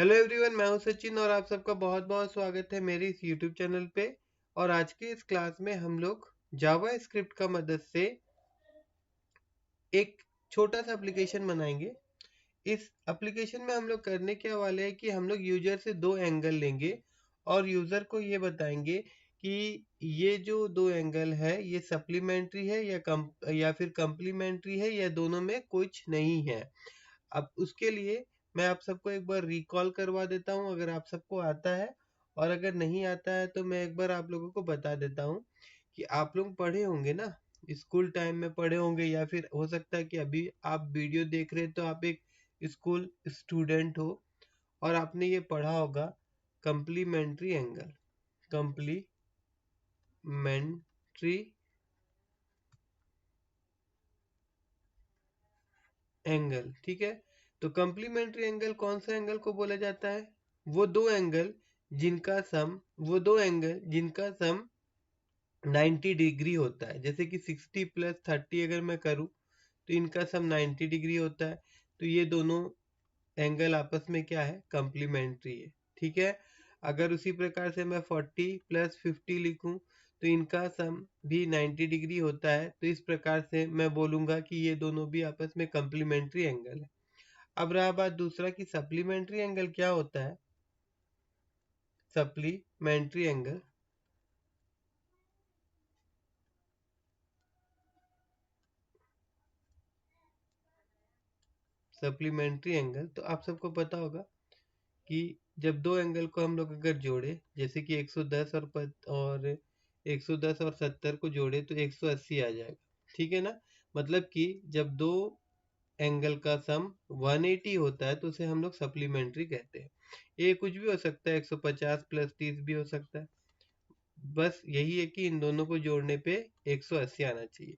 Hello everyone, मैं हूं सचिन और आप सबका बहुत बहुत स्वागत है मेरे इस यूट्यूब चैनल पे। और आज के इस क्लास में हम लोग जावा स्क्रिप्ट का मदद से एक छोटा सा एप्लीकेशन बनाएंगे। इस एप्लीकेशन में हम लोग करने क्या वाले हैं कि हम लोग यूजर से दो एंगल लेंगे और यूजर को ये बताएंगे कि ये जो दो एंगल है ये सप्लीमेंट्री है या फिर कंप्लीमेंट्री है या दोनों में कुछ नहीं है। अब उसके लिए मैं आप सबको एक बार रिकॉल करवा देता हूँ अगर आप सबको आता है, और अगर नहीं आता है तो मैं एक बार आप लोगों को बता देता हूँ कि आप लोग पढ़े होंगे ना, स्कूल टाइम में पढ़े होंगे, या फिर हो सकता है कि अभी आप वीडियो देख रहे हैं तो आप एक स्कूल स्टूडेंट हो और आपने ये पढ़ा होगा कंप्लीमेंट्री एंगल। कंप्लीमेंट्री एंगल, ठीक है। तो कंप्लीमेंट्री एंगल कौन सा एंगल को बोला जाता है? वो दो एंगल जिनका सम 90 डिग्री होता है। जैसे कि 60 प्लस 30 अगर मैं करूं तो इनका सम 90 डिग्री होता है। तो ये दोनों एंगल आपस में क्या है? कंप्लीमेंट्री है, ठीक है। अगर उसी प्रकार से मैं 40 प्लस 50 लिखूं तो इनका सम भी 90 डिग्री होता है। तो इस प्रकार से मैं बोलूंगा कि ये दोनों भी आपस में कंप्लीमेंट्री एंगल है। अब रहा बात दूसरा कि सप्लीमेंट्री एंगल क्या होता है। सप्लीमेंट्री एंगल सप्लीमेंट्री एंगल तो आप सबको पता होगा कि जब दो एंगल को हम लोग अगर जोड़े, जैसे कि 110 और 110 और 70 को जोड़े तो 180 आ जाएगा, ठीक है ना। मतलब कि जब दो एंगल का सम 180 होता है तो उसे हम लोग सप्लीमेंट्री कहते हैं। ये कुछ भी हो सकता है, 150 प्लस 30 भी हो सकता है। बस यही है कि इन दोनों को जोड़ने पे 180 आना चाहिए।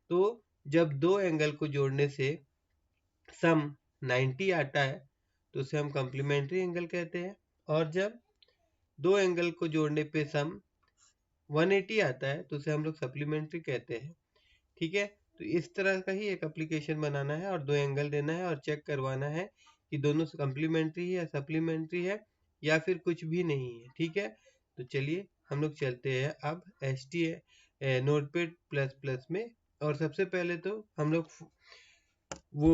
तो जब दो एंगल को जोड़ने से सम 90 आता है तो उसे हम कॉम्प्लीमेंट्री एंगल कहते हैं। और जब दो एंगल को जोड़ने पे सम 180 आता है तो उसे हम लोग सप्लीमेंट्री कहते हैं, ठीक है। तो इस तरह का ही एक एप्लीकेशन बनाना है और दो एंगल देना है और चेक करवाना है कि दोनों कॉम्प्लीमेंट्री है या सप्लीमेंट्री है या फिर कुछ भी नहीं है, ठीक है। तो चलिए हम लोग चलते हैं अब नोटपैड प्लस प्लस में। और सबसे पहले तो हम लोग वो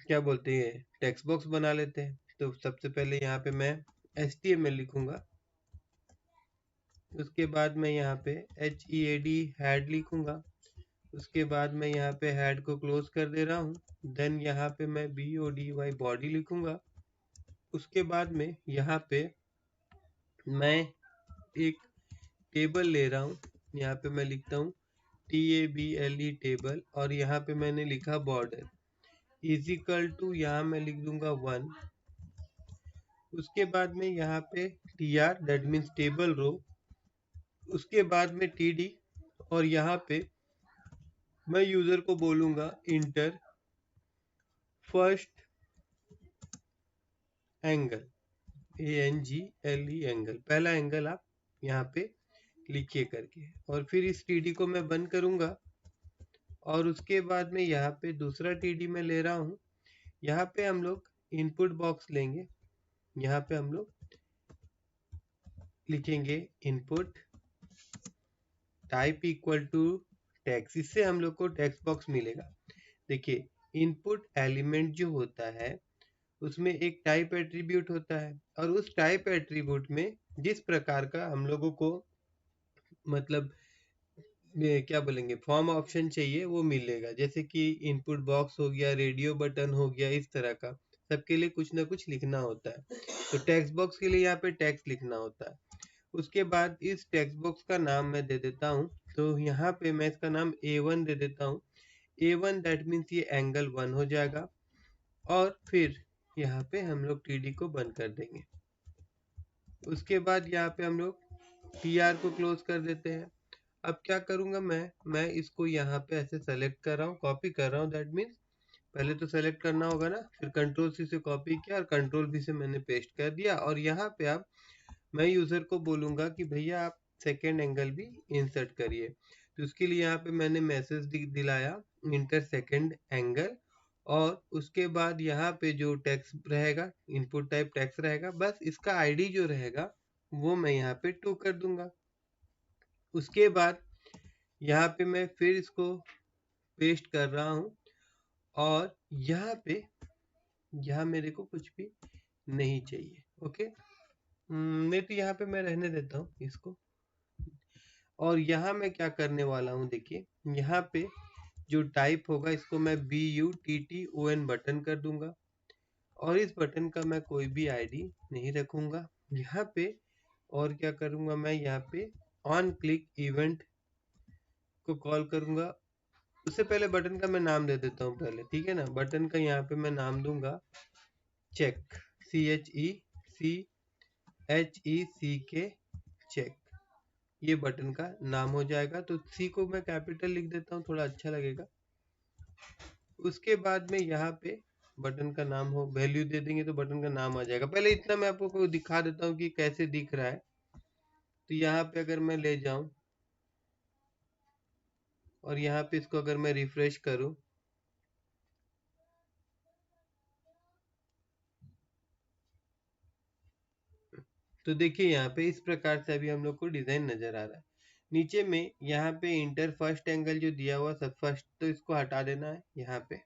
क्या बोलते हैं, टेक्स्ट बॉक्स बना लेते हैं। तो सबसे पहले यहाँ पे मैं HTML लिखूंगा, उसके बाद मैं यहाँ पे HEAD हेड लिखूंगा, उसके बाद मैं यहाँ पे हेड को क्लोज कर दे रहा हूँ। देन यहाँ पे मैं BODY बॉडी लिखूंगा। उसके बाद में यहाँ पे मैं एक टेबल ले रहा हूँ, यहाँ पे मैं लिखता हूँ TABLE टेबल, और यहाँ पे मैंने लिखा बॉर्डर इजिकल टू, यहाँ मैं लिख दूंगा 1। उसके बाद में यहाँ पे TR that means table row, उसके बाद में TD, और यहाँ पे मैं यूजर को बोलूंगा inter first angle, ANGLE angle, पहला एंगल आप यहाँ पे लिखिए करके। और फिर इस TD को मैं बंद करूंगा और उसके बाद में यहाँ पे दूसरा TD में ले रहा हूँ। यहाँ पे हम लोग इनपुट बॉक्स लेंगे, यहाँ पे हम लोग लिखेंगे input type equal to text, इससे हम लोग को टेक्स्ट बॉक्स मिलेगा। देखिए इनपुट एलिमेंट जो होता है उसमें एक टाइप एट्रीब्यूट होता है, और उस टाइप एट्रीब्यूट में जिस प्रकार का हम लोगों को मतलब क्या बोलेंगे फॉर्म ऑप्शन चाहिए वो मिलेगा। जैसे कि इनपुट बॉक्स हो गया, रेडियो बटन हो गया, इस तरह का सबके लिए कुछ ना कुछ लिखना होता है। तो टेक्स्ट बॉक्स के लिए यहाँ पे टेक्स्ट लिखना होता है। उसके बाद इस टेक्स्ट बॉक्स का नाम मैं दे देता हूँ, तो यहाँ पे मैं इसका नाम A1 दे देता हूँ। A1 दैट मीन्स ये एंगल 1 हो जाएगा। और फिर यहाँ पे हम लोग TD को बंद कर देंगे। उसके बाद यहाँ पे हम लोग TR को क्लोज कर देते हैं। अब क्या करूँगा मैं इसको यहाँ पे ऐसे सेलेक्ट कर रहा हूँ, कॉपी कर रहा हूँ, दैट मीन्स पहले तो सेलेक्ट करना होगा ना, फिर कंट्रोल C से कॉपी किया और कंट्रोल V से मैंने पेस्ट कर दिया। और यहाँ पे आप मैं यूजर को बोलूंगा कि भैया आप सेकेंड एंगल भी इंसर्ट करिए। तो उसके लिए यहाँ पे मैंने मैसेज दिलाया इंटर सेकेंड एंगल, और उसके बाद यहाँ पे जो टेक्स्ट रहेगा, इनपुट टाइप टेक्स्ट रहेगा, बस इसका आईडी जो रहेगा वो मैं यहाँ पे 2 कर दूंगा। उसके बाद यहाँ पे मैं फिर इसको पेस्ट कर रहा हूँ और यहाँ मेरे को कुछ भी नहीं चाहिए। ओके, नहीं तो यहाँ पे मैं रहने देता हूँ इसको। और यहाँ मैं क्या करने वाला हूँ, देखिए यहाँ पे जो टाइप होगा इसको मैं BUTTON बटन कर दूंगा और इस बटन का मैं कोई भी आईडी नहीं रखूंगा यहाँ पे। और क्या करूंगा, मैं यहाँ पे ऑन क्लिक इवेंट को कॉल करूंगा। उससे पहले बटन का मैं नाम दे देता हूँ पहले, ठीक है ना। बटन का यहाँ पे मैं नाम दूंगा चेक, CHECK चेक, ये बटन का नाम हो जाएगा। तो सी को मैं कैपिटल लिख देता हूँ, थोड़ा अच्छा लगेगा। उसके बाद में यहाँ पे बटन का नाम हो, वैल्यू दे देंगे तो बटन का नाम आ जाएगा। पहले इतना मैं आपको दिखा देता हूँ कि कैसे दिख रहा है। तो यहाँ पे अगर मैं ले जाऊं और यहाँ पे इसको अगर मैं रिफ्रेश करूं तो देखिए यहाँ पे इस प्रकार से अभी हम लोग को डिजाइन नजर आ रहा है। नीचे में यहाँ पे इंटर फर्स्ट एंगल जो दिया हुआ सब फर्स्ट, तो इसको हटा देना है यहाँ पे।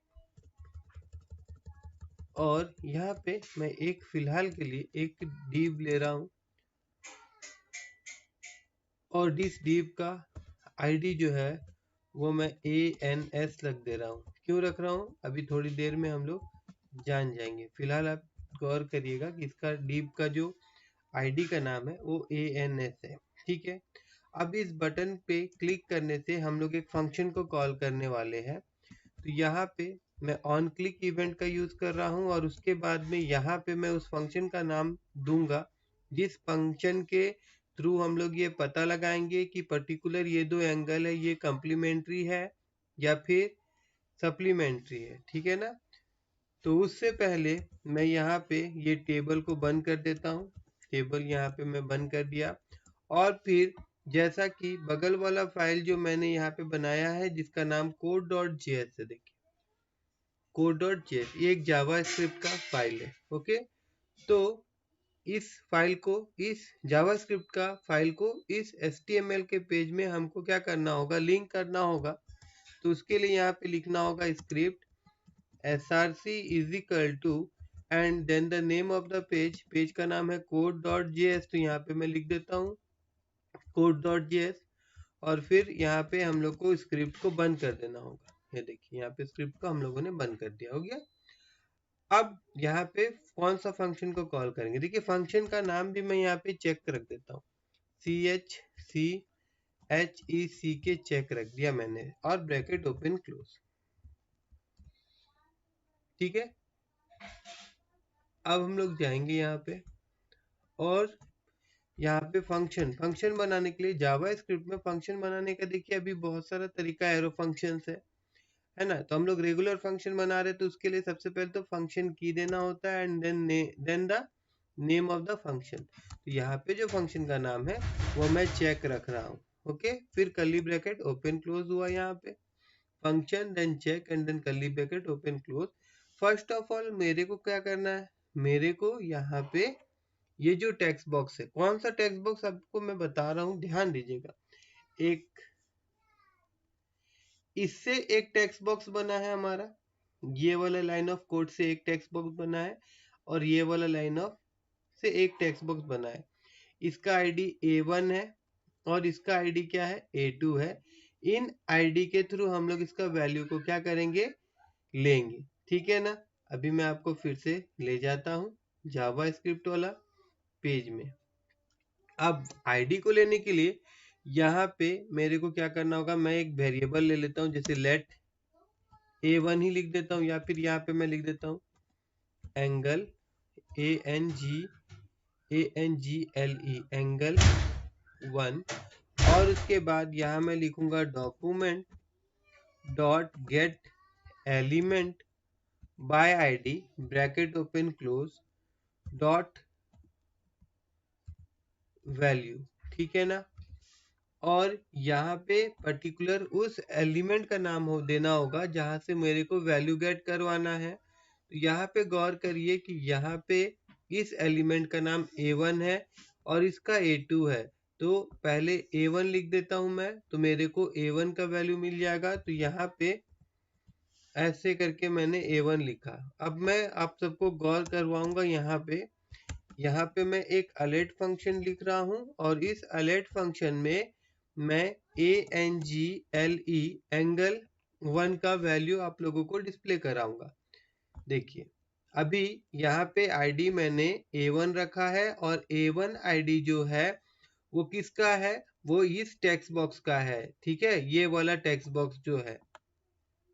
और यहाँ पे मैं एक फिलहाल के लिए एक डिव ले रहा हूँ और इस डिव का आईडी जो है वो मैं ANS रख दे रहा हूँ। क्यों रख रहा हूँ अभी थोड़ी देर में हम लोग जान जाएंगे। फिलहाल आप गौर करिएगा कि इसका डिव का जो आईडी का नाम है वो ANS है, ठीक है। अब इस बटन पे क्लिक करने से हम लोग एक फंक्शन को कॉल करने वाले हैं। तो यहाँ पे मैं ऑन क्लिक इवेंट का यूज कर रहा हूँ और उसके बाद में यहाँ पे मैं उस फंक्शन का नाम दूंगा जिस फंक्शन के थ्रू हम लोग ये पता लगाएंगे कि पर्टिकुलर ये दो एंगल है ये कम्प्लीमेंट्री है या फिर सप्लीमेंट्री है, ठीक है ना। तो उससे पहले मैं यहाँ पे ये टेबल को बंद कर देता हूँ। टेबल यहाँ पे मैं बंद कर दिया और फिर जैसा कि बगल वाला फाइल जो मैंने यहाँ पे बनाया है जिसका नाम code.js है, देखिए code.js ये एक जावा स्क्रिप्ट का फाइल है। ओके, तो इस फाइल को, इस जावास्क्रिप्ट का फाइल को इस HTML के पेज में हमको क्या करना होगा, लिंक करना होगा। तो उसके लिए यहाँ पे लिखना होगा script src is equal to and then the name of the page, page का नाम है code.js। तो यहाँ पे मैं लिख देता हूँ code.js और फिर यहाँ पे हम लोग को स्क्रिप्ट को बंद कर देना होगा। ये देखिए यहाँ पे स्क्रिप्ट को हम लोगों ने बंद कर दिया, हो गया। अब यहाँ पे कौन सा फंक्शन को कॉल करेंगे, देखिए फंक्शन का नाम भी मैं यहाँ पे चेक रख देता हूँ, CHECK चेक रख दिया मैंने और ब्रैकेट ओपन क्लोज, ठीक है। अब हम लोग जाएंगे यहाँ पे और यहाँ पे फंक्शन बनाने के लिए जावा स्क्रिप्ट में फंक्शन बनाने का देखिए अभी बहुत सारा तरीका एरो फंक्शंस है ना। तो हम लोग रेगुलर फंक्शन बना रहे तो उसके लिए सबसे पहले तो फंक्शन की देना होता है and then the name of the function. तो यहाँ पे जो फंक्शन का नाम है वो मैं चेक रख रहा हूँ। ओके, फिर कर्ली ब्रैकेट ओपन क्लोज हुआ यहाँ पे, function then check and then curly bracket open close. First of all मेरे को क्या करना है, मेरे को यहाँ पे ये जो टेक्स्ट बॉक्स है, कौन सा टेक्स्ट बॉक्स आपको मैं बता रहा हूँ, ध्यान दीजिएगा। एक इससे एक टेक्स्ट बॉक्स बना है हमारा, ये वाला लाइन ऑफ कोड से एक टेक्स्ट बॉक्स बना है और ये वाला लाइन ऑफ से एक टेक्स्ट बॉक्स बना है। इसका आईडी A1 है और इसका आईडी क्या है, A2 है। इन आईडी के थ्रू हम लोग इसका वैल्यू को क्या करेंगे, लेंगे, ठीक है ना। अभी मैं आपको फिर से ले जाता हूँ जावा स्क्रिप्ट वाला पेज में। अब आईडी को लेने के लिए यहाँ पे मेरे को क्या करना होगा, मैं एक वेरिएबल ले लेता हूँ, जैसे लेट A1 ही लिख देता हूँ या फिर यहाँ पे मैं लिख देता हूँ एंगल ANGLE एंगल 1 और उसके बाद यहाँ मैं लिखूंगा document dot gate element by ID bracket open close dot value, ठीक है ना। और यहाँ पे पर्टिकुलर उस एलिमेंट का नाम देना होगा जहाँ से मेरे को वैल्यू गेट करवाना है। तो यहाँ पे गौर करिए कि यहाँ पे इस एलिमेंट का नाम A1 है और इसका A2 है। तो पहले A1 लिख देता हूँ मैं, तो मेरे को A1 का वैल्यू मिल जाएगा। तो यहाँ पे ऐसे करके मैंने A1 लिखा। अब मैं आप सबको गौर करवाऊंगा यहाँ पे मैं एक अलर्ट फंक्शन लिख रहा हूँ और इस अलर्ट फंक्शन में मैं ANGLE एंगल 1 का वैल्यू आप लोगों को डिस्प्ले कराऊंगा। देखिए अभी यहाँ पे आईडी मैंने A1 रखा है और A1 आईडी जो है वो किसका है, वो इस टेक्स्ट बॉक्स का है। ठीक है, ये वाला टेक्स्ट बॉक्स जो है,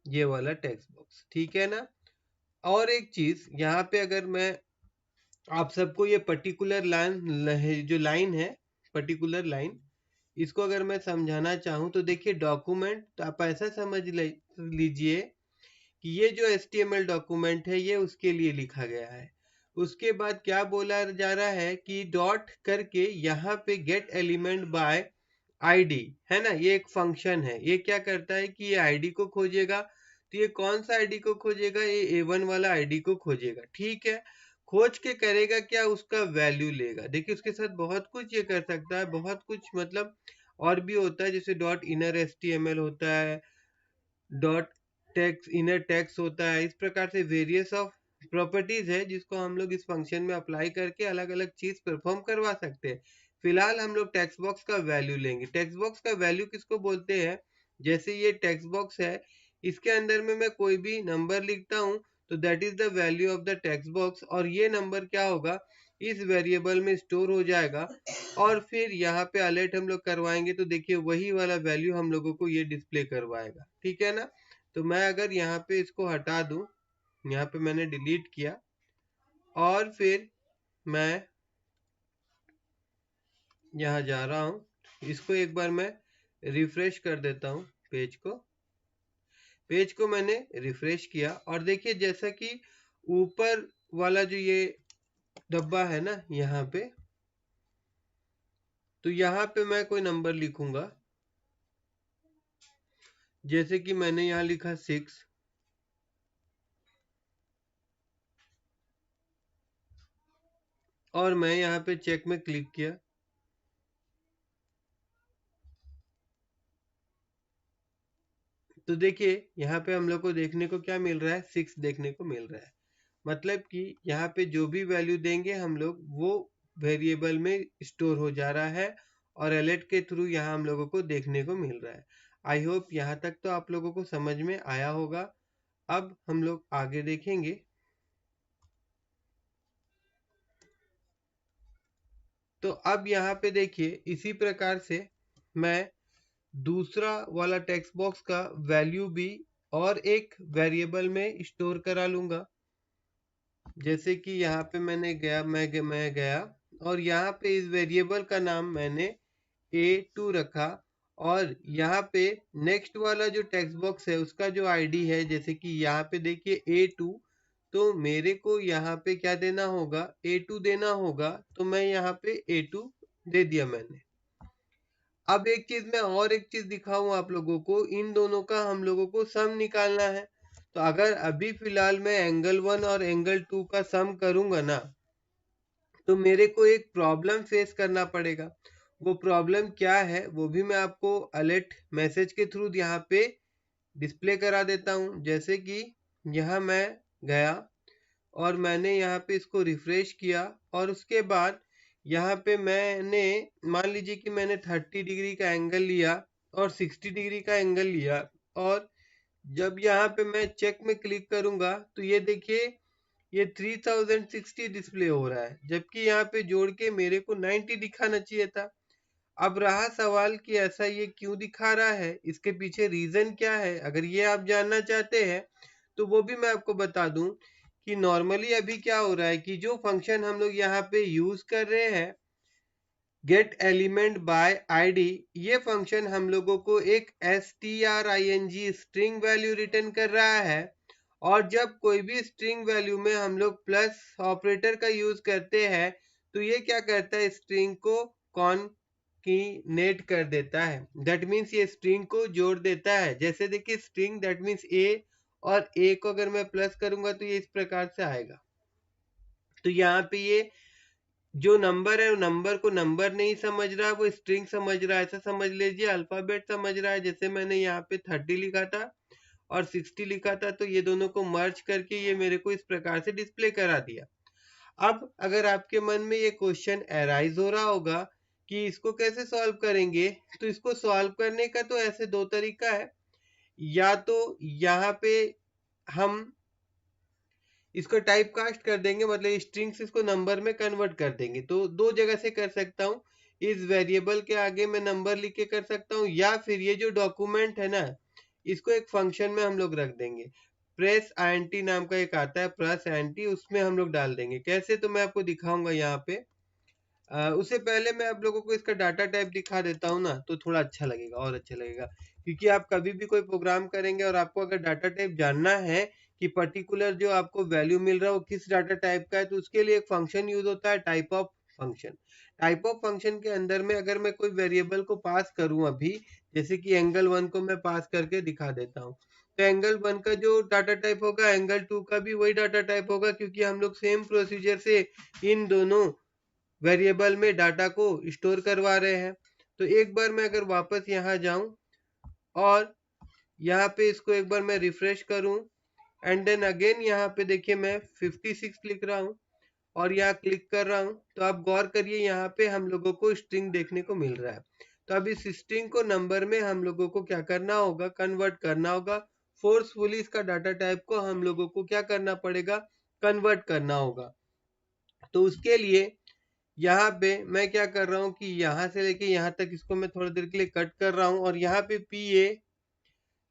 ये वाला टेक्स्ट बॉक्स, ठीक है ना। और एक चीज यहाँ पे अगर मैं आप सबको ये पर्टिकुलर जो लाइन है, पर्टिकुलर लाइन, इसको अगर मैं समझाना चाहूँ तो देखिए डॉक्यूमेंट, तो आप ऐसा समझ लीजिए कि ये जो HTML डॉक्यूमेंट है ये उसके लिए लिखा गया है। उसके बाद क्या बोला जा रहा है कि डॉट करके यहाँ पे गेट एलिमेंट बाय आईडी है ना, ये एक फंक्शन है। ये क्या करता है कि ये आईडी को खोजेगा। तो ये कौन सा आईडी को खोजेगा, ये A1 वाला आईडी को खोजेगा। ठीक है, खोज के करेगा क्या, उसका वैल्यू लेगा। देखिए उसके साथ बहुत कुछ ये कर सकता है, बहुत कुछ मतलब और भी होता है, जैसे डॉट इनर HTML होता है, डॉट टेक्स्ट इनर टेक्स्ट होता है। इस प्रकार से वेरियस ऑफ प्रॉपर्टीज है जिसको हम लोग इस फंक्शन में अप्लाई करके अलग अलग चीज परफॉर्म करवा सकते हैं। फिलहाल हम लोग टेक्स्ट बॉक्स का वैल्यू लेंगे। टेक्स्ट बॉक्स का वैल्यू किसको बोलते हैं, जैसे ये टेक्स्ट बॉक्स है, इसके अंदर में मैं कोई भी नंबर लिखता हूँ तो that is the value of the text box, और ये नंबर क्या होगा, इस वेरिएबल में स्टोर हो जाएगा। और फिर यहाँ पे अलर्ट हम लोग करवाएंगे तो देखिए वही वाला वैल्यू हम लोगों को ये डिस्प्ले करवाएगा। ठीक है ना। तो मैं अगर यहाँ पे इसको हटा दूं, यहाँ पे मैंने डिलीट किया और फिर मैं यहाँ जा रहा हूँ, इसको एक बार मैं रिफ्रेश कर देता हूँ। पेज को मैंने रिफ्रेश किया और देखिए जैसा कि ऊपर वाला जो ये डब्बा है ना यहाँ पे, तो यहाँ पे मैं कोई नंबर लिखूंगा, जैसे कि मैंने यहाँ लिखा 6, और मैं यहाँ पे चेक में क्लिक किया। तो देखिए यहाँ पे हम लोग को देखने को क्या मिल रहा है, 6 देखने को मिल रहा है। मतलब कि यहाँ पे जो भी वैल्यू देंगे हम लोग वो वेरिएबल में स्टोर हो जा रहा है और अलर्ट के थ्रू यहाँ हम लोगों को देखने को मिल रहा है। आई होप यहाँ तक तो आप लोगों को समझ में आया होगा। अब हम लोग आगे देखेंगे। तो अब यहाँ पे देखिए इसी प्रकार से मैं दूसरा वाला टेक्स्ट बॉक्स का वैल्यू भी और एक वेरिएबल में स्टोर करा लूंगा। जैसे कि यहाँ पे मैं गया और यहाँ पे इस वेरिएबल का नाम मैंने A2 रखा, और यहाँ पे नेक्स्ट वाला जो टेक्स्ट बॉक्स है उसका जो आईडी है, जैसे कि यहाँ पे देखिए A2, तो मेरे को यहाँ पे क्या देना होगा, A2 देना होगा। तो मैं यहाँ पे A2 दे दिया मैंने। अब एक चीज मैं और एक चीज दिखाऊं आप लोगों को, इन दोनों का हम लोगों को सम निकालना है। तो अगर अभी फिलहाल मैं एंगल 1 और एंगल 2 का सम करूंगा ना, तो मेरे को एक प्रॉब्लम फेस करना पड़ेगा। वो प्रॉब्लम क्या है वो भी मैं आपको अलर्ट मैसेज के थ्रू यहाँ पे डिस्प्ले करा देता हूँ। जैसे कि यहाँ मैं गया और मैंने यहाँ पे इसको रिफ्रेश किया और उसके बाद यहाँ पे मैंने मान लीजिए कि मैंने 30 डिग्री का एंगल लिया और 60 डिग्री का एंगल लिया, और जब यहाँ पे मैं चेक में क्लिक करूंगा तो ये देखिए ये 3060 डिस्प्ले हो रहा है, जबकि यहाँ पे जोड़ के मेरे को 90 दिखाना चाहिए था। अब रहा सवाल कि ऐसा ये क्यों दिखा रहा है, इसके पीछे रीजन क्या है। अगर ये आप जानना चाहते हैं तो वो भी मैं आपको बता दूं कि नॉर्मली अभी क्या हो रहा है कि जो फंक्शन हम लोग यहाँ पे यूज कर रहे हैं, गेट एलिमेंट बाय आईडी, ये फंक्शन हम लोगों को एक string स्ट्रिंग वैल्यू रिटर्न कर रहा है। और जब कोई भी स्ट्रिंग वैल्यू में हम लोग प्लस ऑपरेटर का यूज करते हैं तो ये क्या करता है, स्ट्रिंग को की नेट कर देता है, दैट मीन्स ये स्ट्रिंग को जोड़ देता है। जैसे देखिए स्ट्रिंग दैट मीन्स ए, और ए को अगर मैं प्लस करूंगा तो ये इस प्रकार से आएगा। तो यहाँ पे ये जो नंबर है वो नंबर को नंबर नहीं समझ रहा, वो स्ट्रिंग समझ रहा है। ऐसा समझ लीजिए अल्फाबेट समझ रहा है। जैसे मैंने यहाँ पे 30 लिखा था और 60 लिखा था, तो ये दोनों को मर्ज करके ये मेरे को इस प्रकार से डिस्प्ले करा दिया। अब अगर आपके मन में ये क्वेश्चन अराइज हो रहा होगा कि इसको कैसे सॉल्व करेंगे, तो इसको सॉल्व करने का तो ऐसे दो तरीका है। या तो यहाँ पे हम इसको टाइप कास्ट कर देंगे, मतलब स्ट्रिंग से इसको नंबर में कन्वर्ट कर देंगे। तो दो जगह से कर सकता हूँ, इस वेरिएबल के आगे मैं नंबर लिख के कर सकता हूँ, या फिर ये जो डॉक्यूमेंट है ना, इसको एक फंक्शन में हम लोग रख देंगे। प्रेस INT नाम का एक आता है, प्लस INT, उसमें हम लोग डाल देंगे। कैसे, तो मैं आपको दिखाऊंगा यहाँ पे। उससे पहले मैं आप लोगों को इसका डाटा टाइप दिखा देता हूँ ना, तो थोड़ा अच्छा लगेगा और अच्छा लगेगा। क्योंकि आप कभी भी कोई प्रोग्राम करेंगे और आपको अगर डाटा टाइप जानना है कि पर्टिकुलर जो आपको वैल्यू मिल रहा है वो किस डाटा टाइप का है, तो उसके लिए एक फंक्शन यूज होता है, type of function. Type of function के अंदर में अगर मैं कोई वेरिएबल को पास करूं अभी, जैसे कि एंगल 1 को मैं पास करके दिखा देता हूँ, तो एंगल 1 का जो डाटा टाइप होगा, एंगल 2 का भी वही डाटा टाइप होगा, क्योंकि हम लोग सेम प्रोसीजर से इन दोनों वेरिएबल में डाटा को स्टोर करवा रहे हैं। तो एक बार मैं अगर वापस यहाँ जाऊं और यहाँ पे इसको एक बार मैं रिफ्रेश करूं, एंड देन अगेन यहाँ पे देखिए मैं 56 लिख रहा हूँ और यहाँ क्लिक कर रहा हूँ, तो आप गौर करिए यहाँ पे हम लोगों को स्ट्रिंग देखने को मिल रहा है। तो अब इस स्ट्रिंग को नंबर में हम लोगों को क्या करना होगा, कन्वर्ट करना होगा। फोर्सफुली इसका डाटा टाइप को हम लोगों को क्या करना पड़ेगा, कन्वर्ट करना होगा। तो उसके लिए यहाँ पे मैं क्या कर रहा हूँ कि यहाँ से लेके यहाँ तक इसको मैं थोड़ी देर के लिए कट कर रहा हूँ, और यहाँ पे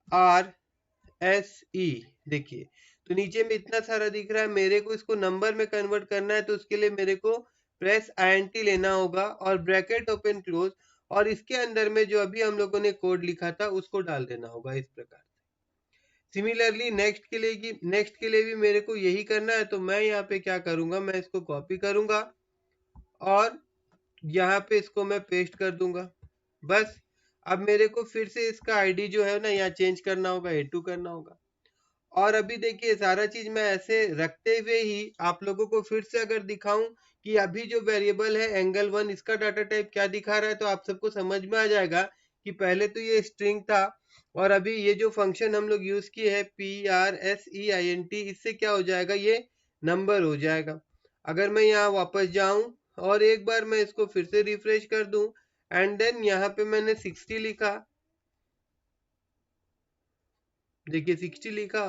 PARSE देखिए, तो नीचे में इतना सारा दिख रहा है। मेरे को इसको नंबर में कन्वर्ट करना है, तो उसके लिए मेरे को प्रेस INT लेना होगा और ब्रैकेट ओपन क्लोज, और इसके अंदर में जो अभी हम लोगों ने कोड लिखा था उसको डाल देना होगा इस प्रकार। सिमिलरली नेक्स्ट के लिए भी मेरे को यही करना है। तो मैं यहाँ पे क्या करूंगा, मैं इसको कॉपी करूंगा और यहाँ पे इसको मैं पेस्ट कर दूंगा। बस अब मेरे को फिर से इसका आईडी जो है ना यहाँ चेंज करना होगा, A2 करना होगा। और अभी देखिए सारा चीज मैं ऐसे रखते हुए ही आप लोगों को फिर से अगर दिखाऊं कि अभी जो वेरिएबल है एंगल 1, इसका डाटा टाइप क्या दिखा रहा है, तो आप सबको समझ में आ जाएगा कि पहले तो ये स्ट्रिंग था और अभी ये जो फंक्शन हम लोग यूज किए है PRSEINT, इससे क्या हो जाएगा, ये नंबर हो जाएगा। अगर मैं यहाँ वापस जाऊं और एक बार मैं इसको फिर से रिफ्रेश कर दूं, एंड देन यहाँ पे मैंने 60 लिखा, देखिए 60 लिखा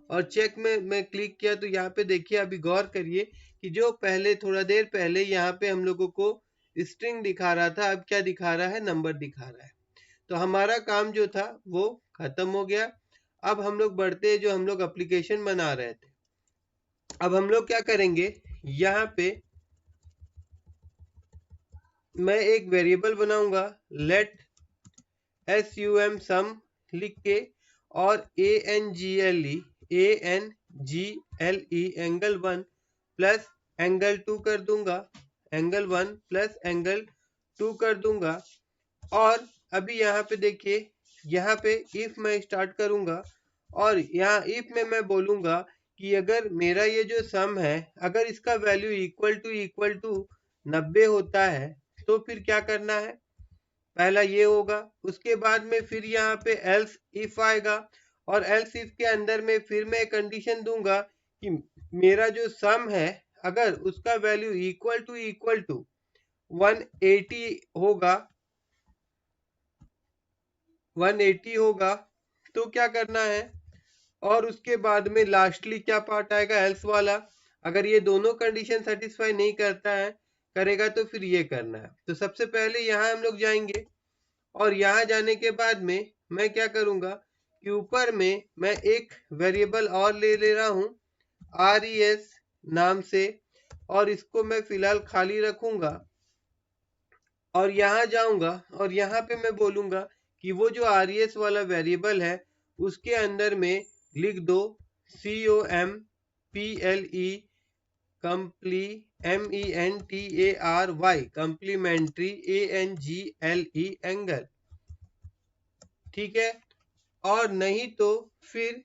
और चेक में मैं क्लिक किया, तो यहाँ पे देखिए अभी गौर करिए कि जो पहले थोड़ा देर पहले यहाँ पे हम लोगों को स्ट्रिंग दिखा रहा था, अब क्या दिखा रहा है, नंबर दिखा रहा है। तो हमारा काम जो था वो खत्म हो गया। अब हम लोग बढ़ते हैं, जो हम लोग एप्लीकेशन बना रहे थे। अब हम लोग क्या करेंगे, यहाँ पे मैं एक वेरिएबल बनाऊंगा, लेट sum लिख के, और ANGLE एंगल 1 प्लस एंगल 2 कर दूंगा, एंगल 1 प्लस एंगल 2 कर दूंगा। और अभी यहाँ पे देखिए, यहाँ पे इफ मैं स्टार्ट करूंगा और यहाँ इफ में मैं बोलूंगा कि अगर मेरा ये जो सम है, अगर इसका वैल्यू इक्वल टू 90 होता है, तो फिर क्या करना है, पहला ये होगा। उसके बाद में फिर यहाँ पे एल्स इफ आएगा, और एल्स इफ के अंदर में फिर मैं कंडीशन दूंगा कि मेरा जो सम है अगर उसका वैल्यू इक्वल टू 180 होगा, 180 होगा, तो क्या करना है। और उसके बाद में लास्टली क्या पार्ट आएगा, एल्स वाला। अगर ये दोनों कंडीशन सेटिस्फाई नहीं करेगा तो फिर ये करना है। तो सबसे पहले यहाँ हम लोग जाएंगे, और यहाँ जाने के बाद में मैं क्या करूंगा कि ऊपर में मैं एक वेरिएबल और ले रहा हूँ RES नाम से, और इसको मैं फिलहाल खाली रखूंगा। और यहाँ जाऊंगा और यहाँ पे मैं बोलूंगा कि वो जो RES वाला वेरिएबल है उसके अंदर में लिख दो COMPLE MENTARY complementary ANGLE angle, ठीक है। और नहीं तो फिर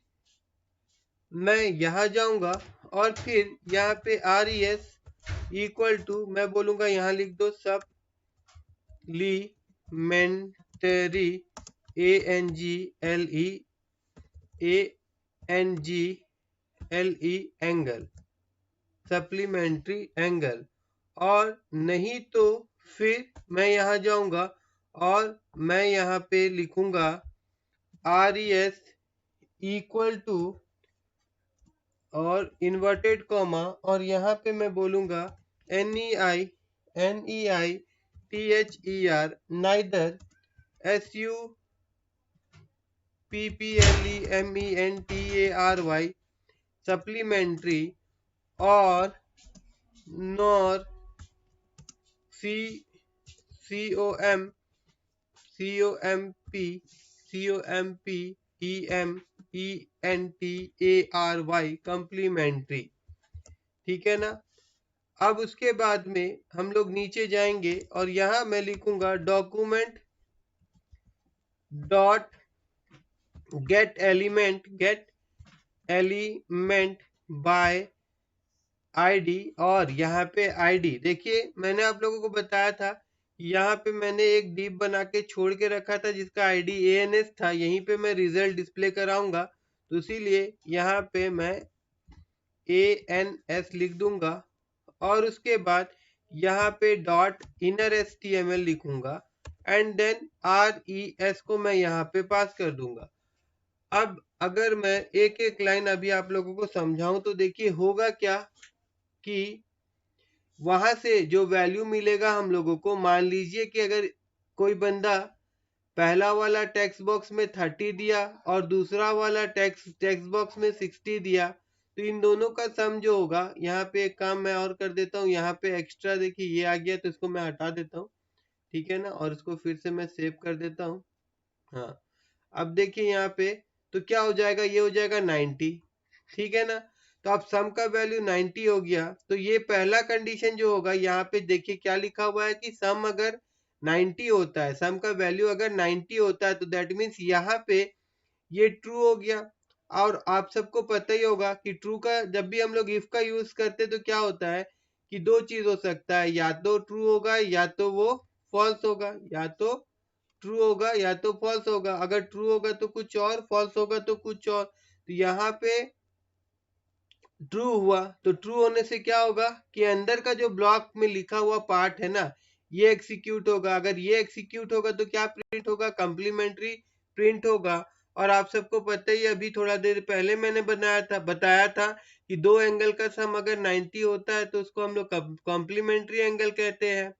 मैं यहाँ जाऊंगा और फिर यहाँ पे RES इक्वल टू मैं बोलूंगा, यहाँ लिख दो supplementary ANGLE angle, supplementary angle. और नहीं तो फिर मैं यहाँ जाऊंगा और मैं यहाँ पे लिखूंगा RES इक्वल टू और इन्वर्टेड कॉमा और यहाँ पे मैं बोलूंगा NEI THER neither SUPPLEMENTARY supplementary और नॉर COMPEMENTARY कंप्लीमेंट्री, ठीक है ना। अब उसके बाद में हम लोग नीचे जाएंगे और यहाँ मैं लिखूंगा document dot gate element by ID। और यहाँ पे ID देखिए, मैंने आप लोगों को बताया था यहाँ पे मैंने एक डिप बना के छोड़ के रखा था जिसका ID ANS था, यहीं पे मैं रिजल्ट डिस्प्ले कराऊंगा, तो इसीलिए यहाँ पे मैं ANS लिख दूंगा और उसके बाद यहाँ पे डॉट इनर HTML लिखूंगा एंड देन RES को मैं यहाँ पे पास कर दूंगा। अब अगर मैं एक एक लाइन अभी आप लोगों को समझाऊं तो देखिए होगा क्या कि वहां से जो वैल्यू मिलेगा हम लोगों को, मान लीजिए कि अगर कोई बंदा पहला वाला टेक्स्ट बॉक्स में 30 दिया और दूसरा वाला टेक्स्ट बॉक्स में 60 दिया, तो इन दोनों का सम जो होगा, यहाँ पे एक काम मैं और कर देता हूँ, यहाँ पे एक्स्ट्रा देखिए ये आ गया तो इसको मैं हटा देता हूँ, ठीक है ना, और इसको फिर से मैं सेव कर देता हूँ। हाँ, अब देखिए यहाँ पे तो क्या हो जाएगा, ये हो जाएगा 90, ठीक है ना। तो अब सम का वैल्यू 90 हो गया, तो ये पहला कंडीशन जो होगा यहाँ पे देखिए क्या लिखा हुआ है कि सम अगर 90 होता है, सम का वैल्यू अगर 90 होता है तो दैट मीन्स यहाँ पे ये ट्रू हो गया। और आप सबको पता ही होगा कि ट्रू का जब भी हम लोग इफ का यूज करते तो क्या होता है कि दो चीज हो सकता है, या तो ट्रू होगा या तो वो फॉल्स होगा, या तो ट्रू होगा या तो फॉल्स होगा। अगर ट्रू होगा तो कुछ और, फॉल्स होगा तो कुछ और। तो यहाँ पे ट्रू हुआ तो ट्रू होने से क्या होगा कि अंदर का जो ब्लॉक में लिखा हुआ पार्ट है ना, ये एग्जीक्यूट होगा। अगर ये एग्जीक्यूट होगा तो क्या प्रिंट होगा, कंप्लीमेंट्री प्रिंट होगा। और आप सबको पता ही, अभी थोड़ा देर पहले मैंने बताया था कि दो एंगल का सम अगर 90 होता है तो उसको हम लोग कॉम्प्लीमेंट्री एंगल कहते हैं।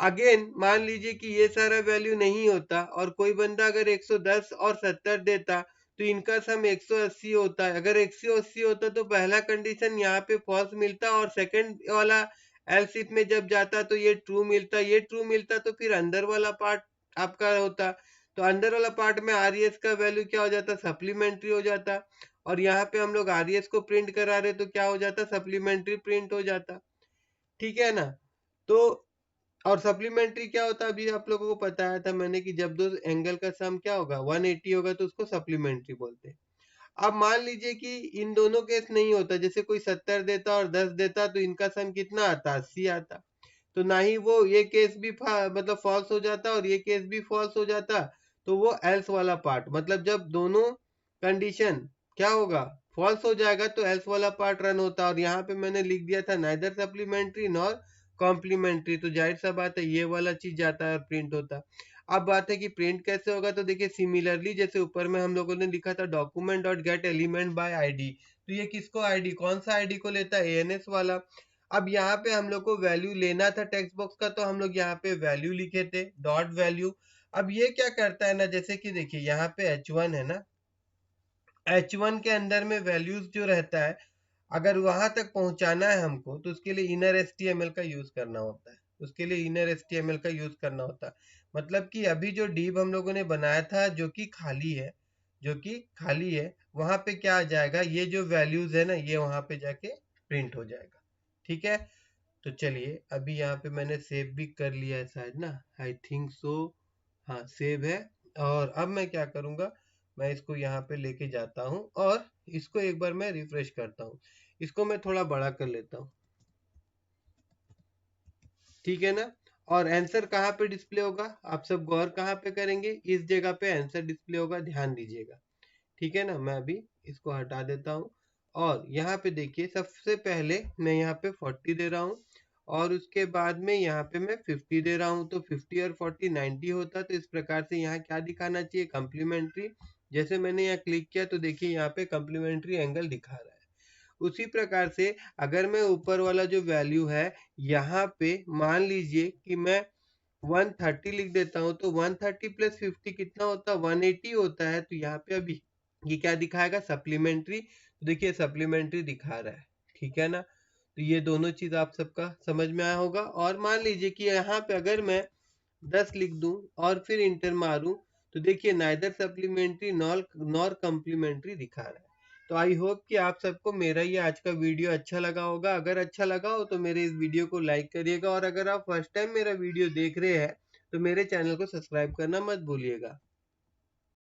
अगेन मान लीजिए कि ये सारा वैल्यू नहीं होता और कोई बंदा अगर 110 और 70 देता तो इनका सम 180 होता है। अगर 180 होता तो पहला कंडीशन यहाँ पे फॉल्स मिलता और सेकंड वाला एल्स इफ में जब जाता तो ये ट्रू मिलता, ये ट्रू मिलता तो फिर अंदर वाला पार्ट आपका होता, तो अंदर वाला पार्ट में RES का वैल्यू क्या हो जाता, सप्लीमेंट्री हो जाता। और यहाँ पे हम लोग RES को प्रिंट करा रहे तो क्या हो जाता, सप्लीमेंट्री प्रिंट हो जाता, ठीक है ना। तो और सप्लीमेंट्री क्या होता है, अभी आप लोगों को बताया था मैंने कि जब दो एंगल का सम क्या होगा 180 होगा तो उसको सप्लीमेंट्री बोलते हैं। अब मान लीजिए कि इन दोनों केस नहीं होता, जैसे कोई 70 देता और 10 देता तो इनका सम कितना आता, 80 आता, तो ना ही वो ये केस भी मतलब फॉल्स हो जाता और ये केस भी फॉल्स हो जाता, तो वो एल्स वाला पार्ट, मतलब जब दोनों कंडीशन क्या होगा, फॉल्स हो जाएगा तो एल्स वाला पार्ट रन होता। और यहाँ पे मैंने लिख दिया था नाइदर सप्लीमेंट्री नॉर कॉम्प्लीमेंट्री, तो जाहिर सा बात है ये वाला चीज जाता है और प्रिंट होता। अब बात है कि प्रिंट कैसे होगा, तो देखिए सिमिलरली जैसे ऊपर में हम लोगों ने लिखा था document dot gate element by ID, तो ये किसको ID, कौन सा ID को लेता है, ANS वाला। अब यहाँ पे हम लोग को वैल्यू लेना था टेक्स्ट बॉक्स का, तो हम लोग यहाँ पे वैल्यू लिखे थे डॉट वैल्यू। अब ये क्या करता है ना, जैसे कि देखिए यहाँ पे H1 है ना, H1 के अंदर में वैल्यूज जो रहता है, अगर वहां तक पहुंचाना है हमको तो उसके लिए इनर HTML का यूज करना होता है, उसके लिए इनर HTML का यूज करना होता है। मतलब कि अभी जो डिव हम लोगों ने बनाया था जो कि खाली है, जो कि खाली है, वहां पे क्या आ जाएगा, ये जो वैल्यूज है ना ये वहां पे जाके प्रिंट हो जाएगा, ठीक है। तो चलिए अभी यहाँ पे मैंने सेव भी कर लिया है शायद ना, आई थिंक सो, हाँ सेव है। और अब मैं क्या करूँगा, मैं इसको यहाँ पे लेके जाता हूँ और इसको एक बार मैं रिफ्रेश करता हूँ। इसको मैं थोड़ा बड़ा कर लेता हूँ, ठीक है ना। और आंसर कहाँ पे डिस्प्ले होगा, आप सब गौर कहाँ पे करेंगे, इस जगह पे आंसर डिस्प्ले होगा, ध्यान दीजिएगा, ठीक है ना। मैं अभी इसको हटा देता हूँ और यहाँ पे देखिए सबसे पहले मैं यहाँ पे 40 दे रहा हूँ और उसके बाद में यहाँ पे मैं 50 दे रहा हूँ। तो 50 और 40 90 होता, तो इस प्रकार से यहाँ क्या दिखाना चाहिए, कम्प्लीमेंट्री। जैसे मैंने यहाँ क्लिक किया तो देखिए यहाँ पे कम्प्लीमेंट्री एंगल दिखा रहा है। उसी प्रकार से अगर मैं ऊपर वाला जो वैल्यू है यहाँ पे मान लीजिए कि मैं 130 लिख देता हूँ, तो 130 प्लस 50 कितना होता है, 180 होता है। तो यहाँ पे अभी ये क्या दिखाएगा, सप्लीमेंट्री। तो देखिए सप्लीमेंट्री दिखा रहा है, ठीक है ना। तो ये दोनों चीज आप सबका समझ में आया होगा। और मान लीजिए कि यहाँ पे अगर मैं 10 लिख दूं और फिर इंटर मारूं, तो देखिए नाइदर सप्लीमेंट्री नॉर कम्प्लीमेंट्री दिखा रहा है। तो आई होप कि आप सबको मेरा ये आज का वीडियो अच्छा लगा होगा। अगर अच्छा लगा हो तो मेरे इस वीडियो को लाइक करिएगा और अगर आप फर्स्ट टाइम मेरा वीडियो देख रहे हैं तो मेरे चैनल को सब्सक्राइब करना मत भूलिएगा।